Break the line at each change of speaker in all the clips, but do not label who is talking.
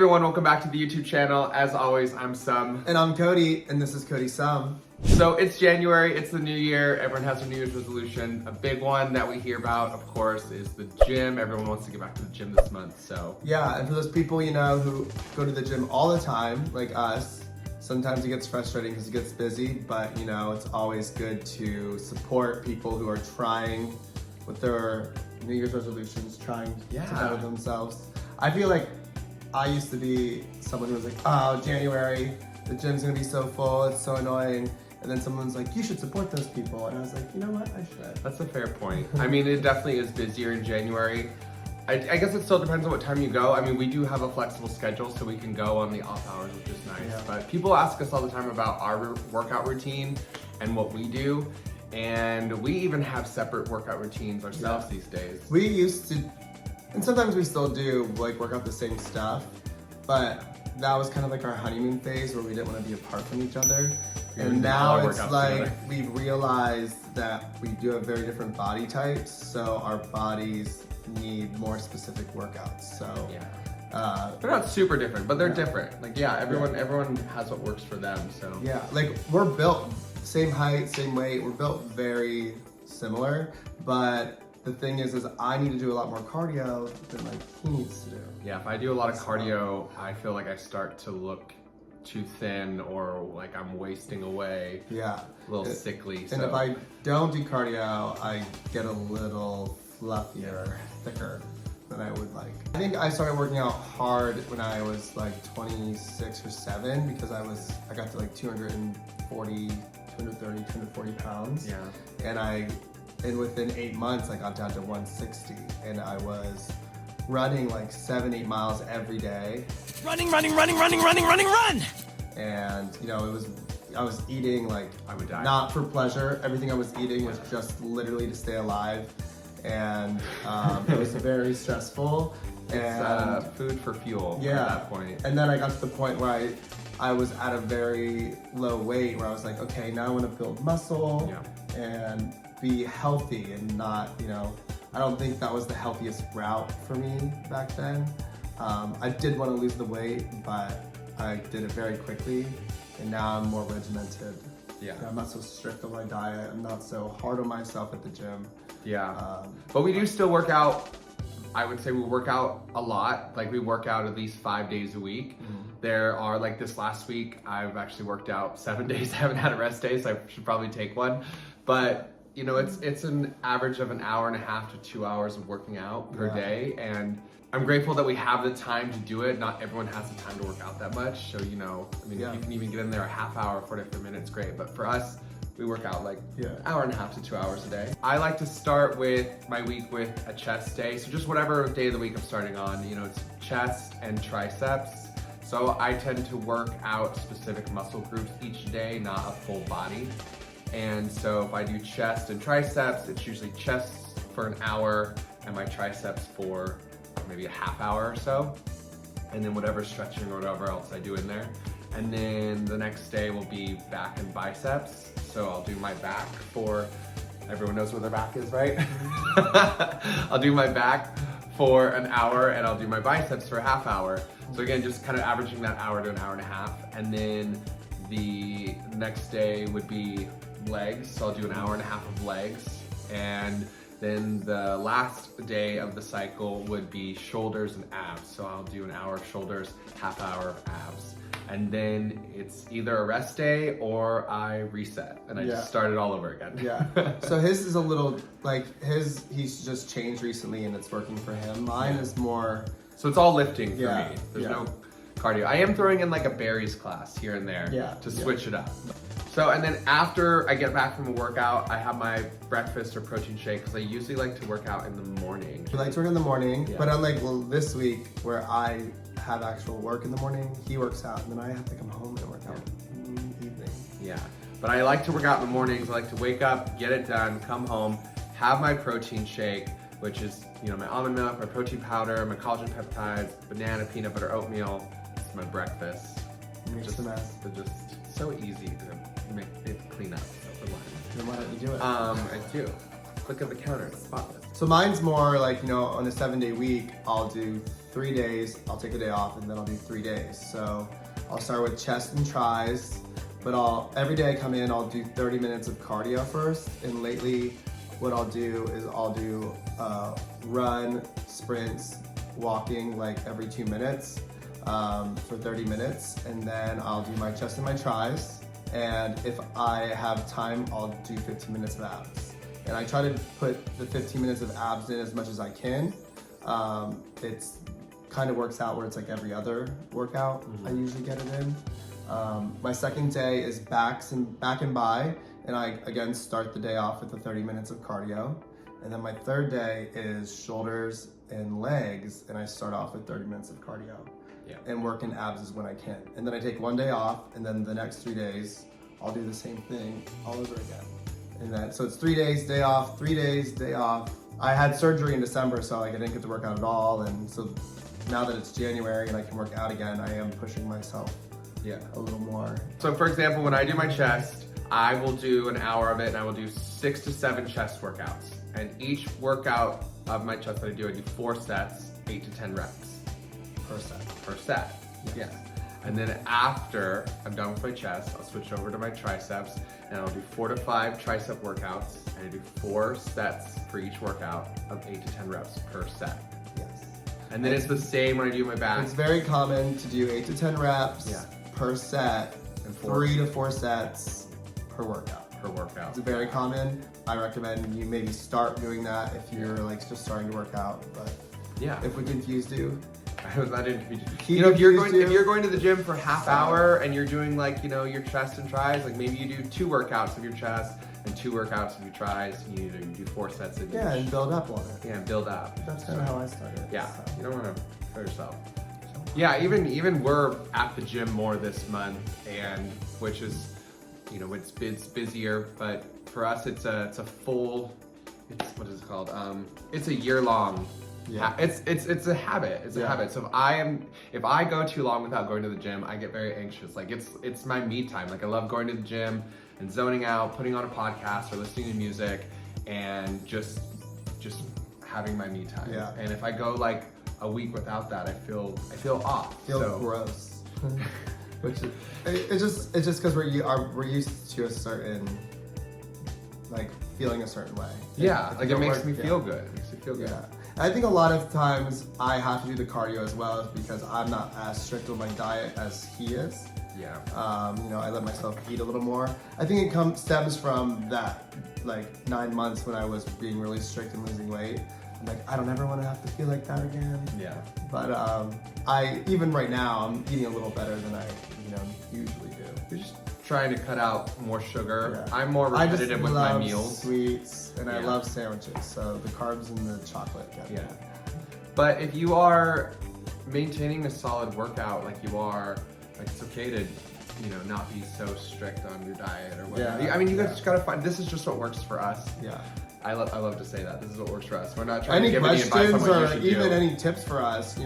everyone, welcome back to the YouTube channel. As always, I'm Sum.
And I'm Koaty, and this is Koaty Sum.
So it's January, it's the new year, everyone has their New Year's resolution. A big one that we hear about, of course, is the gym. Everyone wants to get back to the gym this month, so.
Yeah, and for those people, you know, who go to the gym all the time, like us, sometimes it gets frustrating because it gets busy, but you know, it's always good to support people who are trying with their New Year's resolutions, trying to better themselves. I feel like I used to be someone who was like, oh, January, the gym's gonna be so full, it's so annoying. And then someone's like, you should support those people. And I was like, you know what, I should.
That's a fair point. I mean, it definitely is busier in January. I guess it still depends on what time you go. I mean, we do have a flexible schedule, so we can go on the off hours, which is nice. Yeah. But people ask us all the time about our workout routine and what we do. And we even have separate workout routines ourselves these days.
We used to, and sometimes we still do, like work out the same stuff, but that was kind of like our honeymoon phase where we didn't want to be apart from each other. And now it's like we've realized that we do have very different body types, so our bodies need more specific workouts. So
they're not super different, but they're different. Like everyone has what works for them. So
like we're built same height, same weight. We're built very similar, but the thing is I need to do a lot more cardio than like he needs to do.
Yeah, if I do a lot of cardio, I feel like I start to look too thin or like I'm wasting away.
Yeah.
A little sickly.
And if I don't do cardio, I get a little fluffier, thicker than I would like. I think I started working out hard when I was like 26 or 7 because I got to like 230, 240 pounds.
Yeah.
And within 8 months, I got down to 160 and I was running like 7-8 miles every day.
Run!
And you know, I was eating like
I would die.
Not for pleasure. Everything I was eating was just literally to stay alive. And it was very stressful. And
it's food for fuel at that point.
And then I got to the point where I was at a very low weight where I was like, okay, now I want to build muscle and be healthy and not, you know, I don't think that was the healthiest route for me back then. I did want to lose the weight, but I did it very quickly, and now I'm more regimented.
Yeah.
I'm not so strict on my diet. I'm not so hard on myself at the gym.
Yeah. But we do still work out. I would say we work out a lot. Like we work out at least 5 days a week. There are, like this last week, I've actually worked out 7 days. I haven't had a rest day, so I should probably take one. But you know, it's an average of 1.5 hours to 2 hours of working out per day. And I'm grateful that we have the time to do it. Not everyone has the time to work out that much. So, you know, I mean, if you can even get in there a half hour, 45 minutes, great. But for us, we work out like 1.5 hours to 2 hours a day. I like to start with my week with a chest day. So just whatever day of the week I'm starting on, you know, it's chest and triceps. So I tend to work out specific muscle groups each day, not a full body. And so if I do chest and triceps, it's usually chest for 1 hour and my triceps for maybe a half hour or so. And then whatever stretching or whatever else I do in there. And then the next day will be back and biceps. So I'll do my back for, everyone knows where their back is, right? I'll do my back for 1 hour and I'll do my biceps for a half hour. So again, just kind of averaging that 1 hour to 1.5 hours. And then the next day would be legs, so I'll do 1.5 hours of legs, and then the last day of the cycle would be shoulders and abs, so I'll do 1 hour of shoulders, half hour of abs, and then it's either a rest day or I reset and I just start it all over again.
So his is a little like he's just changed recently and it's working for him. Mine is more,
so it's all lifting for me. There's no cardio. I am throwing in like a berries class here and there to switch it up. So, and then after I get back from a workout, I have my breakfast or protein shake because I usually like to work out in the morning.
He likes to work in the morning, but unlike this week where I have actual work in the morning, he works out and then I have to come home and work out in the evening.
Yeah, but I like to work out in the mornings. I like to wake up, get it done, come home, have my protein shake, which is, you know, my almond milk, my protein powder, my collagen peptides, banana, peanut butter, oatmeal. It's my breakfast.
Just a mess.
They're just so easy to make it clean up.
Then why don't you do it?
I do. click of the counter, it's spotless.
So mine's more like, you know, on a 7-day week, I'll do 3 days, I'll take a day off, and then I'll do 3 days. So I'll start with chest and tris, but every day I come in, I'll do 30 minutes of cardio first. And lately, what I'll do is I'll do run, sprints, walking like every 2 minutes for 30 minutes. And then I'll do my chest and my tris. And if I have time, I'll do 15 minutes of abs. And I try to put the 15 minutes of abs in as much as I can. It's kind of works out where it's like every other workout. I usually get it in. My second day is back and by, and I again start the day off with the 30 minutes of cardio. And then my third day is shoulders and legs, and I start off with 30 minutes of cardio.
Yeah.
And work in abs is when I can. And then I take 1 day off, and then the next 3 days, I'll do the same thing all over again. And then, so it's 3 days, day off, 3 days, day off. I had surgery in December, so like I didn't get to work out at all. And so now that it's January and I can work out again, I am pushing myself a little more.
So for example, when I do my chest, I will do an hour of it, and I will do 6 to 7 chest workouts. And each workout of my chest that I do 4 sets, 8 to 10 reps. Per set. Yes. And then after I'm done with my chest, I'll switch over to my triceps, and I'll do 4 to 5 tricep workouts, and I do 4 sets for each workout of 8 to 10 reps per set.
Yes.
And then it's the same when I do my back.
It's very common to do 8 to 10 reps per set, and 3 to 4 sets per workout. It's very common. I recommend you maybe start doing that if you're like just starting to work out. But if we confused you,
I was not into you know, if you're going to the gym for a half hour and you're doing like, you know, your chest and tris, like maybe you do 2 workouts of your chest and 2 workouts of your tris. You do 4 sets of each.
And build up on it.
Yeah, and build up.
That's kind of how I started.
Yeah, so. You don't want to kill yourself. Yeah, even we're at the gym more this month, and which is, you know, it's busier, but for us it's a full, what is it called? It's a year-long.
Yeah.
It's a habit. It's a habit. So if I go too long without going to the gym, I get very anxious. Like it's my me time. Like I love going to the gym and zoning out, putting on a podcast or listening to music, and just having my me time.
Yeah.
And if I go like a week without that, I feel off.
Feel gross. Which it's just because we're used to a certain, like, feeling a certain way.
Yeah, like it makes me feel good. It makes me feel good.
Yeah. I think a lot of times I have to do the cardio as well because I'm not as strict with my diet as he is.
Yeah.
You know, I let myself eat a little more. I think it stems from that, like 9 months when I was being really strict and losing weight. I'm like, I don't ever want to have to feel like that again.
Yeah.
But even right now, I'm eating a little better than I, usually do.
You're just trying to cut out more sugar. Yeah. I'm more repetitive with my meals.
Sweets, and I love sandwiches, so the carbs and the chocolate get me.
But if you are maintaining a solid workout like you are, like it's okay to, not be so strict on your diet or whatever.
Yeah.
I mean, you guys just gotta find, this is just what works for us.
Yeah.
I love to say that. This is what works for us. We're not trying to give
any
any advice on what you
questions
should
or even
do.
any tips for us,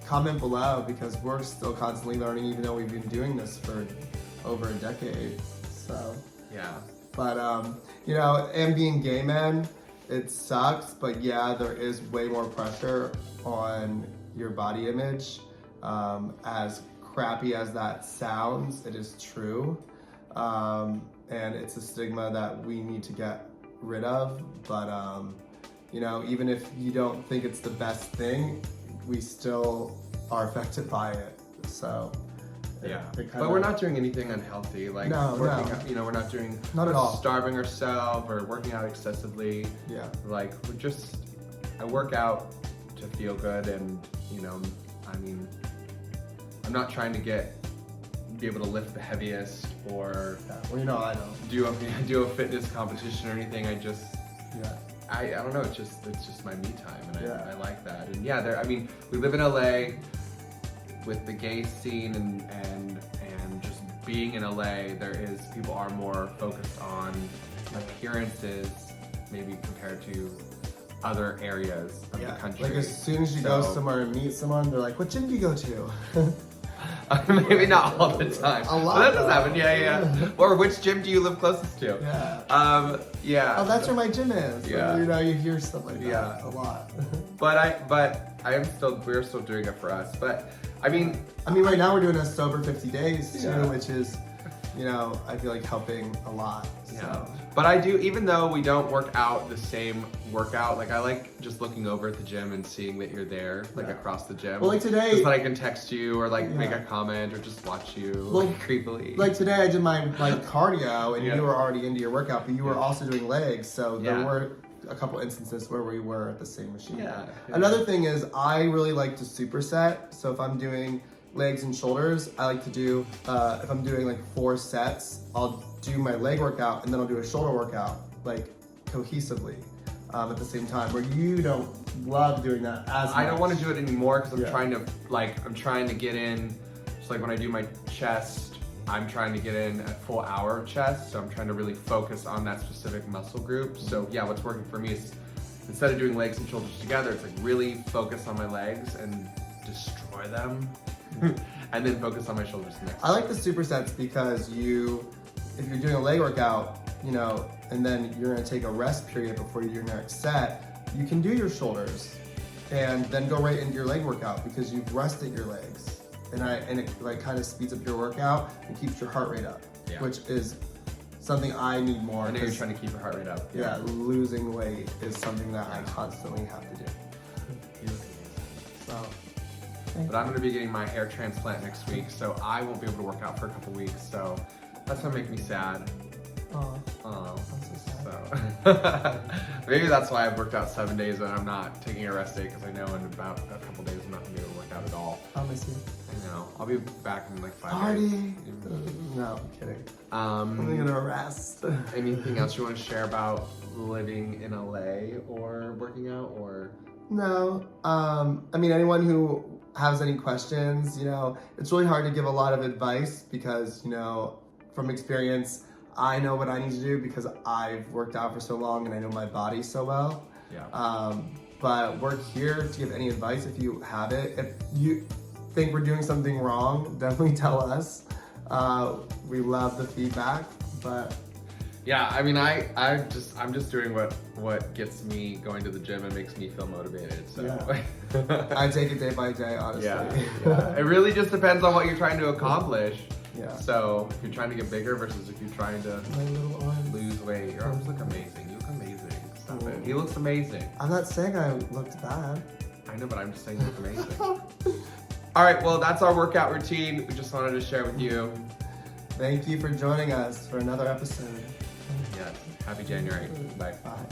comment below because we're still constantly learning even though we've been doing this for over a decade. So
yeah.
But and being gay men, it sucks, but yeah, there is way more pressure on your body image. As crappy as that sounds, it is true. And it's a stigma that we need to get rid of. But even if you don't think it's the best thing, we still are affected by it. So
but we're not doing anything unhealthy. Like we're not doing
not at all
starving ourselves or working out excessively.
Yeah.
Like I work out to feel good, and I'm not trying to be able to lift the heaviest or
I know.
do a fitness competition or anything. I don't know. It's just my me time, and I like that. And we live in LA with the gay scene and just being in LA. People are more focused on appearances, maybe compared to other areas of the country.
Like as soon as you go somewhere and meet someone, they're like, "What gym do you go to?"
Maybe not all the time.
A lot.
But that does happen, yeah. Or which gym do you live closest to?
Yeah.
Yeah.
Oh, that's where my gym is.
Yeah.
You know, you hear stuff like that
Yeah.
a lot.
We're still doing it for us. But I mean,
right now we're doing a sober 50 days too,
Yeah.
which is, you know, I feel like helping a lot.
yeah.
So.
But I do, even though we don't work out the same workout, like I like just looking over at the gym and seeing that you're there, like
Yeah.
across the gym.
Well, like today,
just that I can text you or like make
Yeah.
a comment or just watch you
Well,
like, creepily.
like today I did my cardio and
Yeah.
you were already into your workout, but you were also doing legs. So there
Yeah.
were a couple instances where we were at the same machine.
Yeah.
Another thing is I really like to superset. So if I'm doing legs and shoulders, I like to do, if I'm doing like 4 sets, I'll do my leg workout and then I'll do a shoulder workout, like cohesively at the same time, where you don't love doing that as much.
I don't want to do it anymore because I'm
Yeah.
trying to get in, just like when I do my chest, I'm trying to get in a full hour of chest, so I'm trying to really focus on that specific muscle group. So yeah, what's working for me is instead of doing legs and shoulders together, it's like really focus on my legs and destroy them, and then focus on my shoulders next.
I like the supersets because if you're doing a leg workout, you know, and then you're gonna take a rest period before you do your next set, you can do your shoulders and then go right into your leg workout because you've rested your legs. And it like kind of speeds up your workout and keeps your heart rate up,
Yeah.
which is something I need more.
I know you're
'cause,
trying to keep your heart rate up.
yeah, losing weight is something that I constantly have to do. So,
But I'm gonna be getting my hair transplant next week, so I won't be able to work out for a couple weeks. So that's gonna make me sad.
oh,
Oh,
I'm so sad.
so maybe that's why I've worked out 7 days and I'm not taking a rest day because I know in about a couple days I'm not gonna be able to work out at all.
I'll miss you.
I know. I'll be back in like 5
Party!
days.
No, I'm kidding. I'm gonna rest.
Anything else you want to share about living in LA or working out or?
No, I mean, anyone who has any questions, you know, it's really hard to give a lot of advice because, you know, from experience, I know what I need to do because I've worked out for so long and I know my body so well.
Yeah.
But we're here to give any advice if you have it. If you think we're doing something wrong, definitely tell us. We love the feedback, but
Yeah, I mean, I'm just doing what gets me going to the gym and makes me feel motivated. So
Yeah. I take it day by day, honestly.
yeah. It really just depends on what you're trying to accomplish.
Yeah.
So if you're trying to get bigger versus if you're trying to
My little arms.
lose weight, your arms look amazing. You look amazing. Stop it.
Oh.
He looks amazing.
I'm not saying I looked bad.
I know, but I'm just saying you look amazing. All right, well, that's our workout routine. We just wanted to share with you.
Thank you for joining us for another episode.
Yes. Happy January. Bye.
Bye.